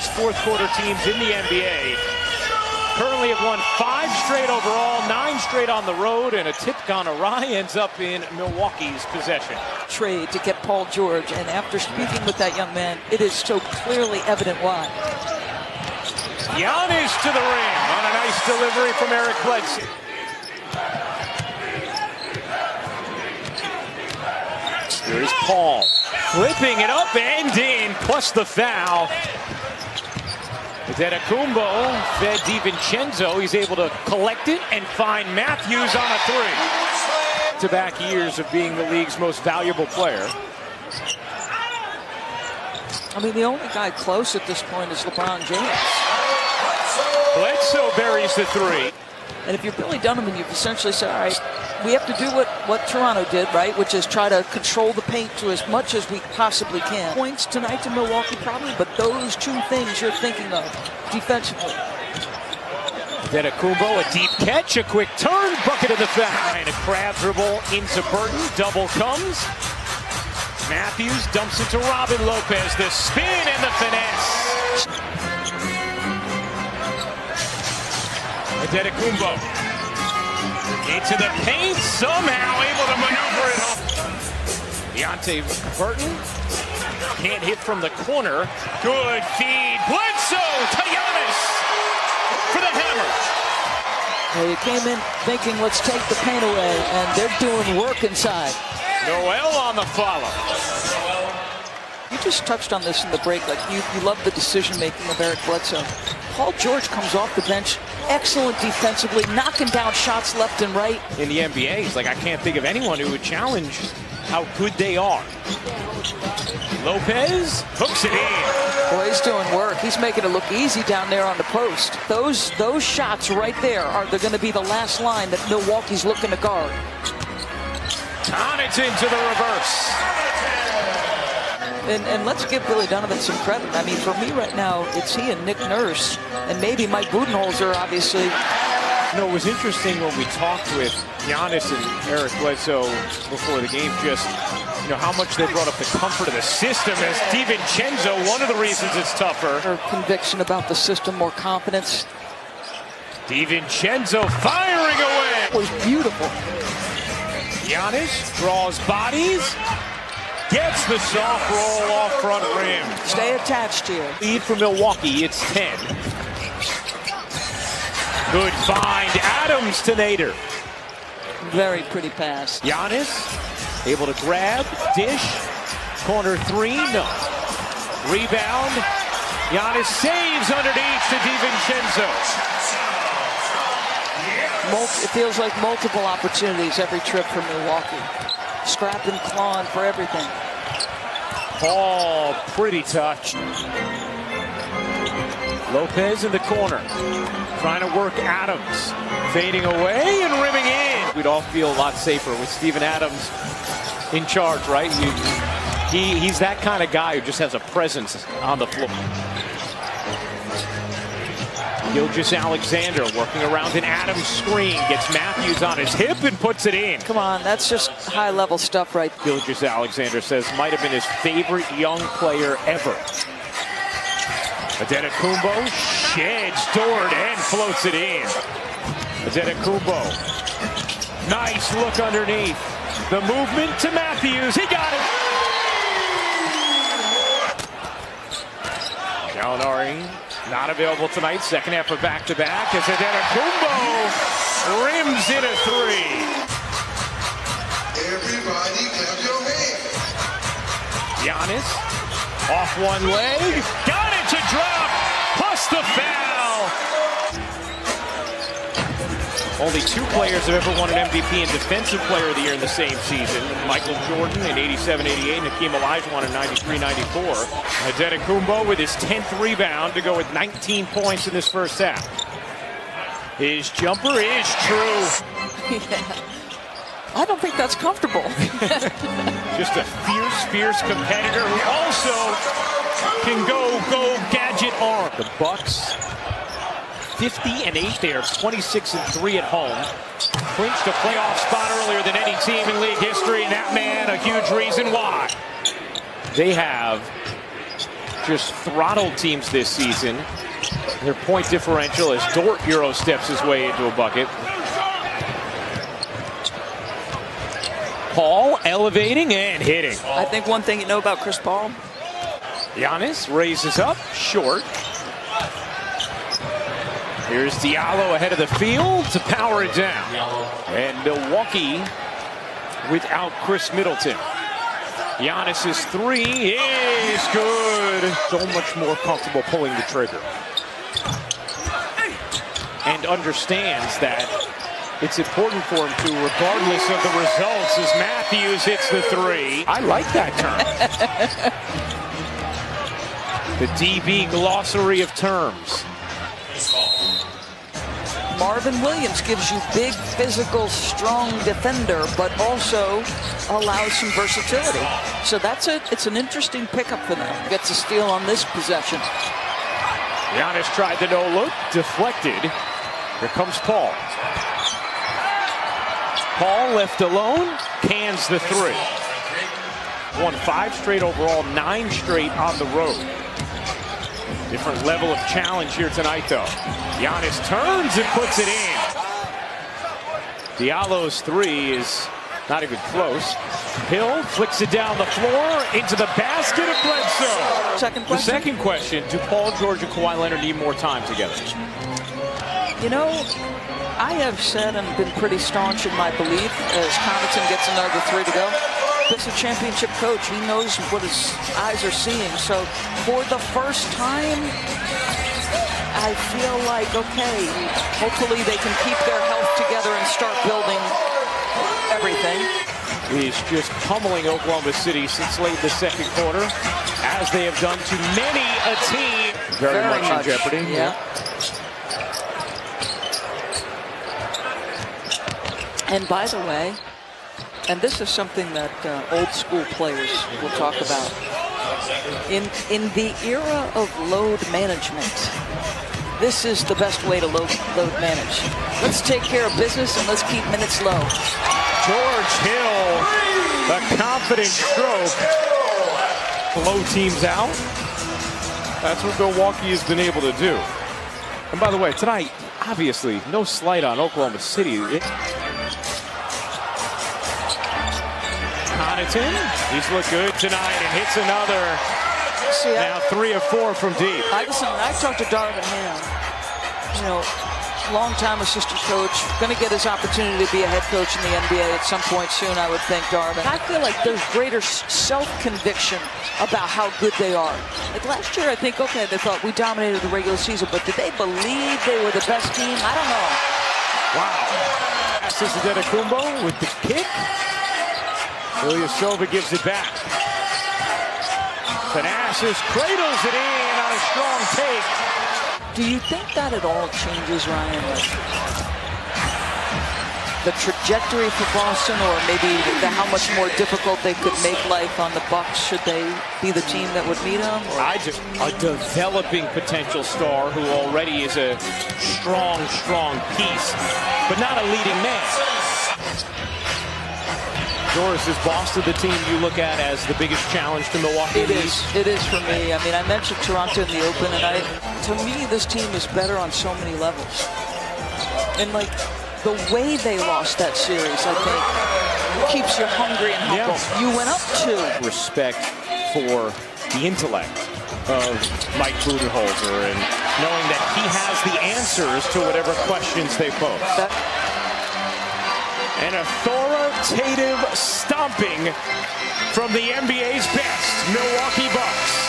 Fourth quarter teams in the NBA currently have won 5 straight overall, 9 straight on the road, and a tip gone awry ends up in Milwaukee's possession. Trade to get Paul George, and after speaking with that young man, it is so clearly evident why. Giannis to the rim on a nice delivery from Eric Bledsoe. Here's Paul, flipping it up and in, plus the foul. Antetokounmpo fed DiVincenzo. He's able to collect it and find Matthews on a 3. Back-to-back years of being the league's most valuable player. I mean, the only guy close at this point is LeBron James. Bledsoe buries the 3. And if you're Billy Donovan, you've essentially said, all right, we have to do what Toronto did, right? Which is try to control the paint to as much as we possibly can. Points tonight to Milwaukee probably, but those 2 things you're thinking of defensively. Antetokounmpo, a deep catch, a quick turn, bucket of the foul. And a crab dribble into Burton, double comes. Matthews dumps it to Robin Lopez, the spin and the finesse. Antetokounmpo into the paint, somehow able to maneuver it home. Deonte Burton can't hit from the corner. Good feed. Bledsoe to Giannis for the hammer. Well, you came in thinking, let's take the paint away, and they're doing work inside. Noel on the follow. You just touched on this in the break. Like you love the decision-making of Eric Bledsoe. Paul George comes off the bench, excellent defensively, knocking down shots left and right. In the NBA, it's like I can't think of anyone who would challenge how good they are. Lopez hooks it in. Boy, he's doing work. He's making it look easy down there on the post. Those shots right there they're going to be the last line that Milwaukee's looking to guard. Connaughton to the reverse. And let's give Billy Donovan some credit. I mean, for me right now, it's he and Nick Nurse, and maybe Mike Budenholzer, obviously. No, it was interesting when we talked with Giannis and Eric Bledsoe before the game, just how much they brought up the comfort of the system as DiVincenzo, one of the reasons it's tougher. Or conviction about the system, more confidence. DiVincenzo firing away. It was beautiful. Giannis draws bodies. Gets the soft roll off front rim. Stay attached here. Lead for Milwaukee, it's 10. Good find, Adams to Nader. Very pretty pass. Giannis, able to grab, dish, corner 3, no. Rebound, Giannis saves underneath to DiVincenzo. It feels like multiple opportunities every trip for Milwaukee. Scrapping, clawing for everything. Paul, pretty touch. Lopez in the corner, trying to work Adams. Fading away and rimming in. We'd all feel a lot safer with Steven Adams in charge, right? He's that kind of guy who just has a presence on the floor. Gilgeous-Alexander working around an Adams screen, gets Matthews on his hip and puts it in. Come on, that's just high-level stuff, right? Gilgeous-Alexander says might have been his favorite young player ever. Antetokounmpo sheds Dort and floats it in. Antetokounmpo, nice look underneath. The movement to Matthews, he got it. Gallinari not available tonight. Second half of back-to-back as Antetokounmpo rims in a 3. Everybody clap your hands. Giannis off one leg, got it to drop, plus the foul. Only 2 players have ever won an MVP and Defensive Player of the Year in the same season. Michael Jordan in 87-88, and Hakeem Olajuwon in 93-94. Antetokounmpo with his 10th rebound to go with 19 points in this first half. His jumper is true. Yeah. I don't think that's comfortable. Just a fierce competitor who also can go gadget arm. The Bucks 50-8. They are 26-3 at home. Clinched a playoff spot earlier than any team in league history, and that man a huge reason why. They have just throttled teams this season. Their point differential as Dort Euro steps his way into a bucket. Paul elevating and hitting. I think one thing you know about Chris Paul. Giannis raises up, short. Here's Diallo ahead of the field to power it down. And Milwaukee without Chris Middleton. Giannis's three is good. So much more comfortable pulling the trigger. And understands that it's important for him to, regardless of the results, as Matthews hits the three. I like that term. The DB glossary of terms. Marvin Williams gives you big, physical, strong defender, but also allows some versatility. So it's an interesting pickup for them. Gets a steal on this possession. Giannis tried the no-look, deflected. Here comes Paul. Paul left alone, cans the three. Won 5 straight overall, 9 straight on the road. Different level of challenge here tonight, though. Giannis turns and puts it in. Diallo's three is not even close. Hill flicks it down the floor into the basket of Bledsoe. Second question. The second question, do Paul George and Kawhi Leonard need more time together? You know, I have said and been pretty staunch in my belief as Connaughton gets another 3 to go. This is a championship coach. He knows what his eyes are seeing. So for the first time, I feel like, okay, hopefully they can keep their health together and start building everything. He's just pummeling Oklahoma City since late in the second quarter, as they have done to many a team. Very much in jeopardy. Yeah. And by the way, and this is something that old school players will talk about. In the era of load management, this is the best way to load manage. Let's take care of business and let's keep minutes low. George Hill, the confident stroke. Blow teams out. That's what Milwaukee has been able to do. And by the way, tonight, obviously, no slight on Oklahoma City. Connaughton, he's looked good tonight and hits another. See, now 3 of 4 from deep. I talked to Darvin Ham, you know, long-time assistant coach, going to get his opportunity to be a head coach in the NBA at some point soon, I would think, Darvin. I feel like there's greater self-conviction about how good they are. Like last year, I think, okay, they thought we dominated the regular season, but did they believe they were the best team? I don't know. Wow. Passes to Antetokounmpo with the kick. Ilyasova gives it back. Thanasis cradles it in on a strong take. Do you think that at all changes, Ryan, the trajectory for Boston, or maybe how much more difficult they could make life on the Bucks should they be the team that would meet them? Or? A developing potential star who already is a strong piece, but not a leading man. Doris, is Boston the team you look at as the biggest challenge to Milwaukee? It is for me. I mean, I mentioned Toronto in the Open, and to me, this team is better on so many levels. And like the way they lost that series, I think, keeps you hungry and humble. Yeah. You went up 2. Respect for the intellect of Mike Budenholzer and knowing that he has the answers to whatever questions they pose. An authoritative stomping from the NBA's best Milwaukee Bucks.